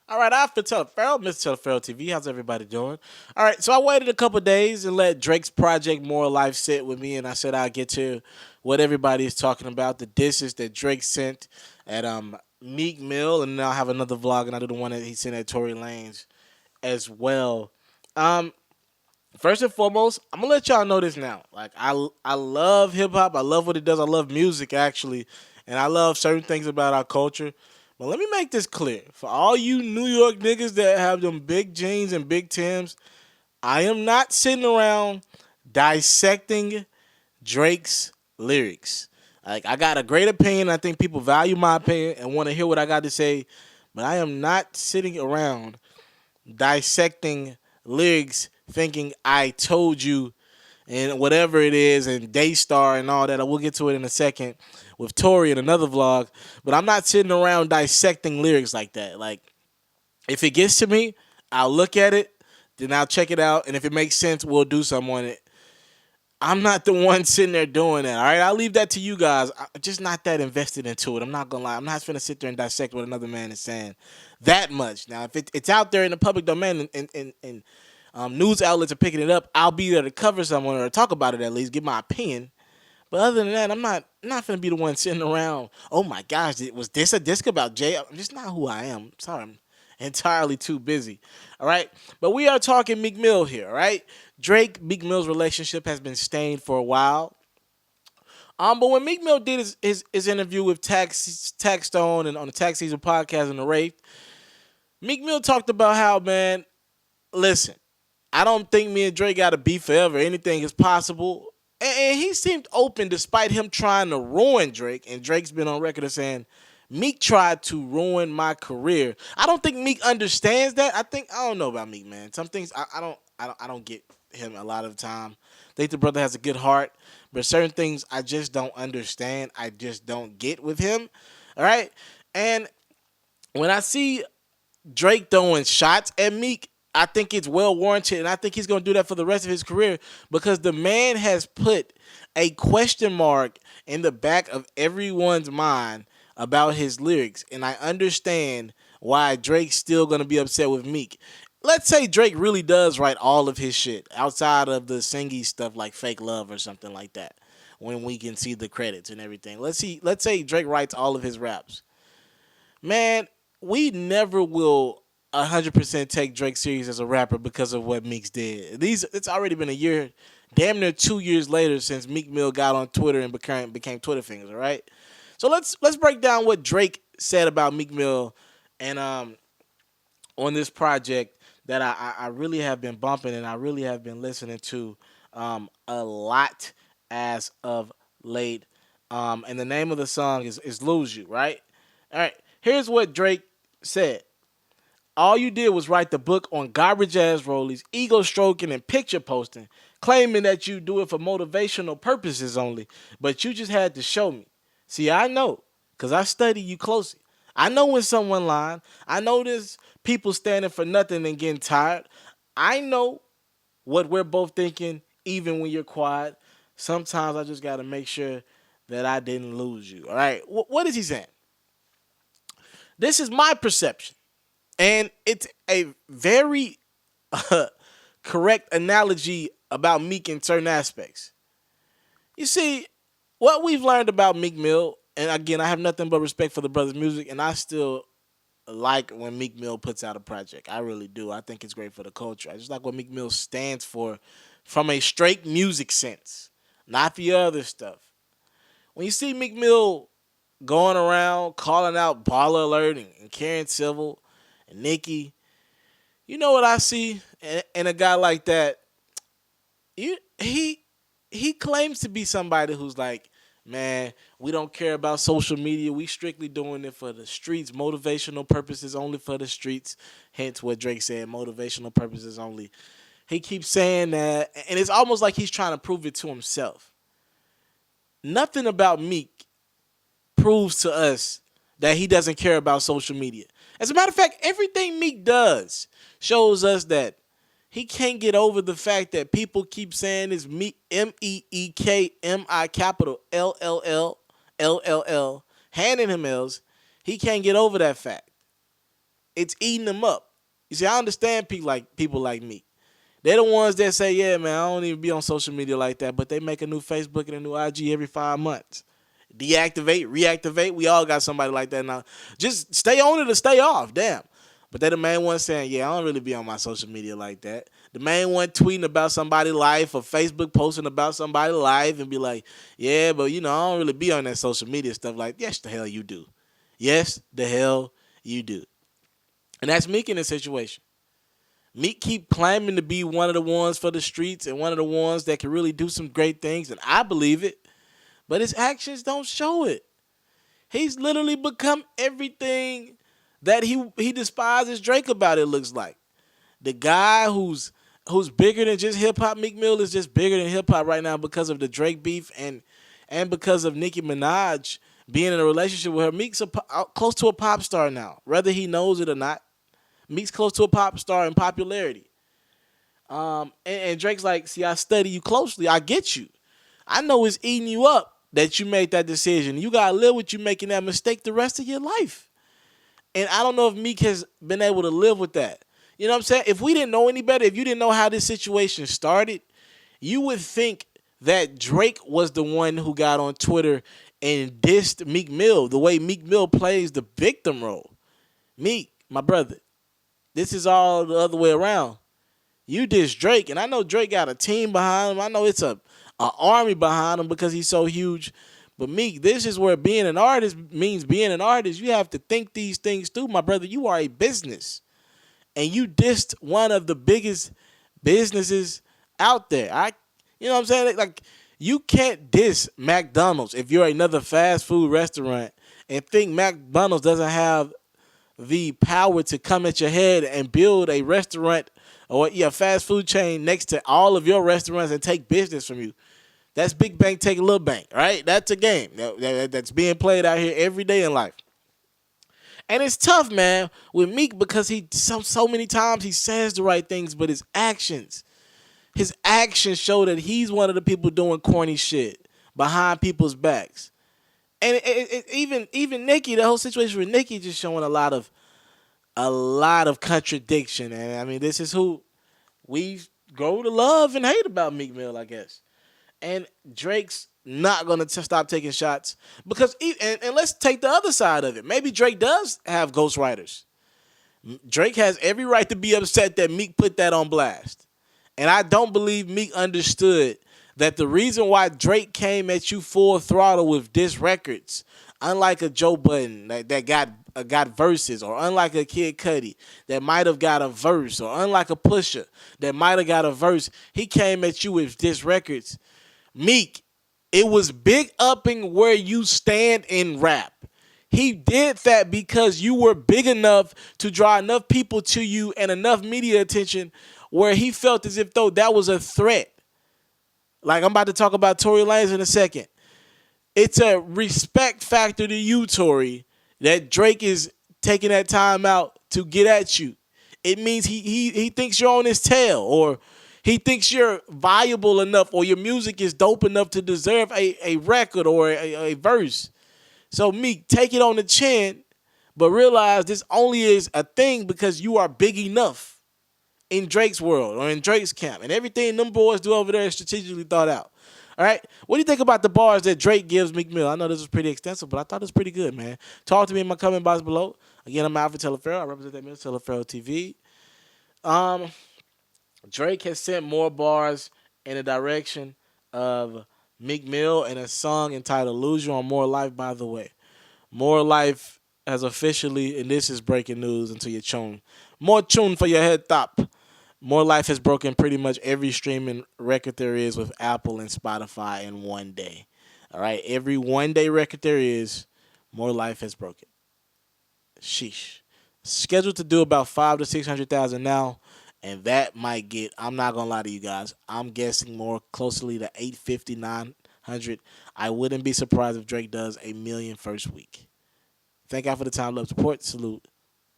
All right, after Teleferro, Mr. Teleferro TV, how's everybody doing? All right, so I waited a couple days and let Drake's project More Life sit with me, and I said I'd get to what everybody is talking about, the disses that Drake sent at Meek Mill, and then I'll have another vlog, and I do the one that he sent at Tory Lanez as well. Um, First and foremost, I'm gonna let y'all know this now. Like I love hip hop. I love what it does. I love music actually, and I love certain things about our culture. But let me make this clear for all you New York niggas that have them big jeans and big Tims. I am not sitting around dissecting Drake's lyrics. Like I got a great opinion. I think people value my opinion and want to hear what I got to say. But I am not sitting around dissecting lyrics thinking I told you and whatever it is and Daystar and all that. I will get to it in a second with Tori in another vlog. But I'm not sitting around dissecting lyrics like that. Like if it gets to me, I'll look at it, then I'll check it out, and if it makes sense, we'll do something on it. I'm not the one sitting there doing that. All right, I'll leave that to you guys. I'm just not that invested into it. I'm not gonna lie. I'm not gonna sit there and dissect what another man is saying that much. Now, if it's out there in the public domain and news outlets are picking it up, I'll be there to cover someone or talk about it at least, give my opinion. But other than that, I'm not gonna be the one sitting around. Oh my gosh, was this a disc about Jay? I'm just not who I am. Sorry, I'm entirely too busy. All right, but we are talking Meek Mill here. All right, Drake Meek Mill's relationship has been stained for a while. But when Meek Mill did his interview with Tax Stone and on the Tax Season podcast and the Wraith, Meek Mill talked about how, man, listen, I don't think me and Drake got to be forever. Anything is possible. And he seemed open despite him trying to ruin Drake. And Drake's been on record as saying, Meek tried to ruin my career. I don't think Meek understands that. I don't know about Meek, man. Some things I don't get him a lot of the time. I think the brother has a good heart, but certain things I just don't understand. I just don't get with him. All right? And when I see Drake throwing shots at Meek, I think it's well warranted, and I think he's going to do that for the rest of his career because the man has put a question mark in the back of everyone's mind about his lyrics, and I understand why Drake's still going to be upset with Meek. Let's say Drake really does write all of his shit outside of the singy stuff like Fake Love or something like that when we can see the credits and everything. Let's say Drake writes all of his raps. Man, we never will 100% take Drake serious as a rapper because of what Meeks did. It's already been a year, damn near 2 years later since Meek Mill got on Twitter and became Twitter fingers. All right, so let's break down what Drake said about Meek Mill and on this project that I really have been bumping and I really have been listening to a lot as of late. And the name of the song is "Lose You." Right. All right. Here's what Drake said. All you did was write the book on garbage ass rollies, ego stroking, and picture posting, claiming that you do it for motivational purposes only, but you just had to show me. See, I know, because I study you closely. I know when someone lying. I know there's people standing for nothing and getting tired. I know what we're both thinking, even when you're quiet. Sometimes I just got to make sure that I didn't lose you. All right. What is he saying? This is my perception. And it's a very correct analogy about Meek in certain aspects. You see, what we've learned about Meek Mill, and again, I have nothing but respect for the brother's music, and I still like when Meek Mill puts out a project. I really do. I think it's great for the culture. I just like what Meek Mill stands for from a straight music sense, not the other stuff. When you see Meek Mill going around calling out Baller Alert and Karen Civil and Nicki, you know what I see in a guy like that? He claims to be somebody who's like, man, we don't care about social media. We strictly doing it for the streets, motivational purposes only for the streets. Hence what Drake said, motivational purposes only. He keeps saying that, and it's almost like he's trying to prove it to himself. Nothing about Meek proves to us that he doesn't care about social media. As a matter of fact, everything Meek does shows us that he can't get over the fact that people keep saying it's Meek, Meekmi capital L, handing him L's. He can't get over that fact. it's eating them up. You see, I understand people like me. They're the ones that say, yeah, man, I don't even be on social media like that, but they make a new Facebook and a new IG every 5 months. Deactivate, reactivate. We all got somebody like that now. Just stay on it or stay off. Damn. But they're the main one saying, yeah, I don't really be on my social media like that. The main one tweeting about somebody's life or Facebook posting about somebody's life and be like, yeah, but I don't really be on that social media stuff. Like, yes, the hell you do. Yes, the hell you do. And that's Meek in this situation. Meek keep claiming to be one of the ones for the streets and one of the ones that can really do some great things, and I believe it. But his actions don't show it. He's literally become everything that he despises Drake about, it looks like. The guy who's bigger than just hip hop, Meek Mill is just bigger than hip hop right now because of the Drake beef and because of Nicki Minaj being in a relationship with her. Meek's close to a pop star now, whether he knows it or not. Meek's close to a pop star in popularity. And Drake's like, see, I study you closely. I get you. I know it's eating you up that you made that decision. You got to live with you making that mistake the rest of your life. And I don't know if Meek has been able to live with that. You know what I'm saying? If we didn't know any better, if you didn't know how this situation started, you would think that Drake was the one who got on Twitter and dissed Meek Mill the way Meek Mill plays the victim role. Meek, my brother, this is all the other way around. You diss Drake, and I know Drake got a team behind him. I know it's a army behind him because he's so huge. But Meek, this is where being an artist means being an artist. You have to think these things through, my brother. You are a business. And you dissed one of the biggest businesses out there. You know what I'm saying? Like, you can't diss McDonald's if you're another fast food restaurant and think McDonald's doesn't have the power to come at your head and build a restaurant or fast food chain next to all of your restaurants and take business from you. That's big bank taking little bank, right? That's a game that's being played out here every day in life. And it's tough, man, with Meek because he so many times he says the right things, but his actions show that he's one of the people doing corny shit behind people's backs. And even Nicki, the whole situation with Nicki just showing a lot of contradiction. And I mean, this is who we grow to love and hate about Meek Mill, I guess. And Drake's not going to stop taking shots because, and let's take the other side of it. Maybe Drake does have ghostwriters. Drake has every right to be upset that Meek put that on blast. And I don't believe Meek understood that the reason why Drake came at you full throttle with diss records, unlike a Joe Budden that got verses, or unlike a Kid Cudi that might have got a verse, or unlike a Pusha that might have got a verse, he came at you with diss records. Meek, it was big upping where you stand in rap. He did that because you were big enough to draw enough people to you and enough media attention where he felt as if though that was a threat. Like, I'm about to talk about Tory Lanez in a second. It's a respect factor to you, Tory, that Drake is taking that time out to get at you. It means he thinks you're on his tail, or he thinks you're viable enough, or your music is dope enough to deserve a record or a verse. So, Meek, take it on the chin, but realize this only is a thing because you are big enough in Drake's world or in Drake's camp. And everything them boys do over there is strategically thought out. All right? What do you think about the bars that Drake gives Meek Mill? I know this was pretty extensive, but I thought it was pretty good, man. Talk to me in my comment box below. Again, I'm Alfred Telefarrell. I represent that Mill Telefarrell TV. Drake has sent more bars in the direction of Meek Mill in a song entitled Lose You on More Life, by the way. More Life has officially, and this is breaking news until you're tuned. More tune for your head top. More Life has broken pretty much every streaming record there is with Apple and Spotify in one day. All right, every one day record there is, More Life has broken. Sheesh. Scheduled to do about 500,000 to 600,000 now, and that might get, I'm not gonna lie to you guys, I'm guessing more closely to 850, 900. I wouldn't be surprised if Drake does a million first week. Thank y'all for the time, love, support, salute.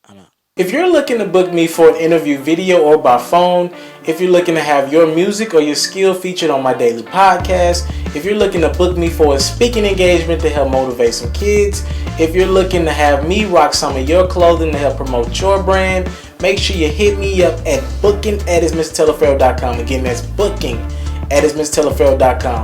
I'm out. If you're looking to book me for an interview video or by phone, if you're looking to have your music or your skill featured on my daily podcast, if you're looking to book me for a speaking engagement to help motivate some kids, if you're looking to have me rock some of your clothing to help promote your brand, make sure you hit me up at booking@ismrteleferro.com. Again, that's booking@ismrteleferro.com.